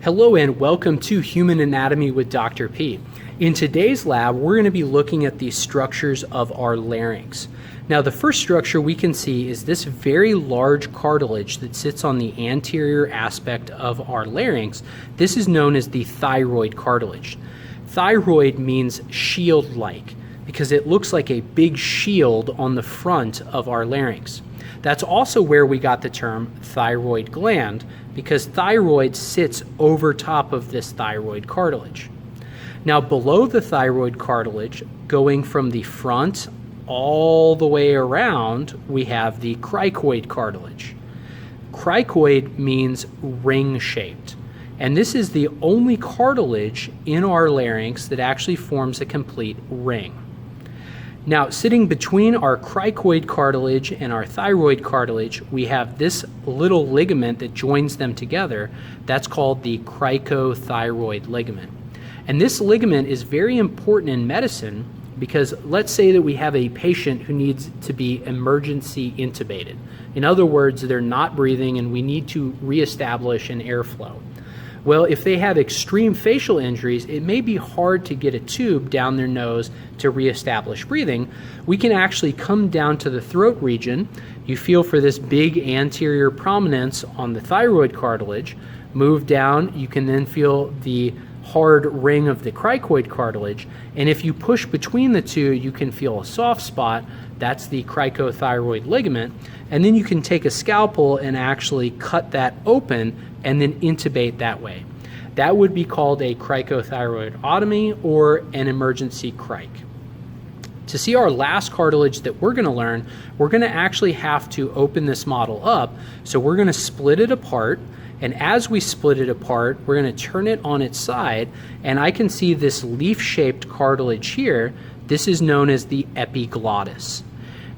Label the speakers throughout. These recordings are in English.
Speaker 1: Hello and welcome to Human Anatomy with Dr. P. In today's lab, we're going to be looking at the structures of our larynx. Now, the first structure we can see is this very large cartilage that sits on the anterior aspect of our larynx. This is known as the thyroid cartilage. Thyroid means shield-like because it looks like a big shield on the front of our larynx. That's also where we got the term thyroid gland, because thyroid sits over top of this thyroid cartilage. Now, below the thyroid cartilage, going from the front all the way around, we have the cricoid cartilage. Cricoid means ring-shaped, and this is the only cartilage in our larynx that actually forms a complete ring. Now, sitting between our cricoid cartilage and our thyroid cartilage, we have this little ligament that joins them together. That's called the cricothyroid ligament. And this ligament is very important in medicine because let's say that we have a patient who needs to be emergency intubated. In other words, they're not breathing and we need to reestablish an airflow. Well, if they have extreme facial injuries, it may be hard to get a tube down their nose to reestablish breathing. We can actually come down to the throat region. You feel for this big anterior prominence on the thyroid cartilage. Move down, you can then feel the hard ring of the cricoid cartilage. And if you push between the two, you can feel a soft spot. That's the cricothyroid ligament. And then you can take a scalpel and actually cut that open and then intubate that way. That would be called a cricothyroidotomy or an emergency cric. To see our last cartilage that we're going to learn, we're going to actually have to open this model up. So we're going to split it apart. And as we split it apart, we're going to turn it on its side. And I can see this leaf-shaped cartilage here. This is known as the epiglottis.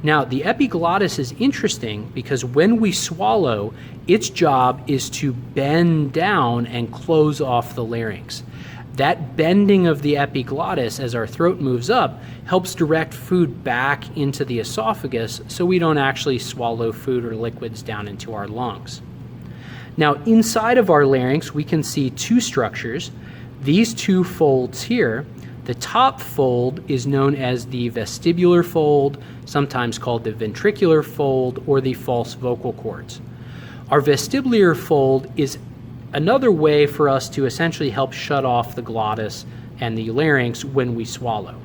Speaker 1: Now, the epiglottis is interesting because when we swallow, its job is to bend down and close off the larynx. That bending of the epiglottis as our throat moves up helps direct food back into the esophagus so we don't actually swallow food or liquids down into our lungs. Now, inside of our larynx, we can see two structures. These two folds here. The top fold is known as the vestibular fold, sometimes called the ventricular fold or the false vocal cords. Our vestibular fold is another way for us to essentially help shut off the glottis and the larynx when we swallow.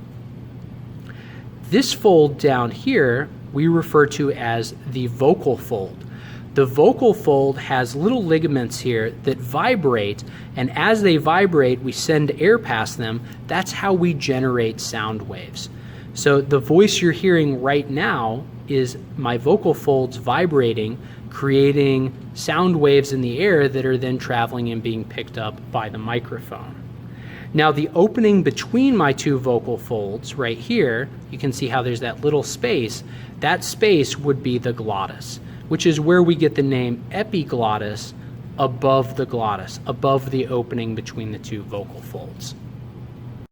Speaker 1: This fold down here we refer to as the vocal fold. The vocal fold has little ligaments here that vibrate, and as they vibrate, we send air past them. That's how we generate sound waves. So the voice you're hearing right now is my vocal folds vibrating, creating sound waves in the air that are then traveling and being picked up by the microphone. Now, the opening between my two vocal folds right here, you can see how there's that little space. That space would be the glottis, which is where we get the name epiglottis, above the glottis, above the opening between the two vocal folds.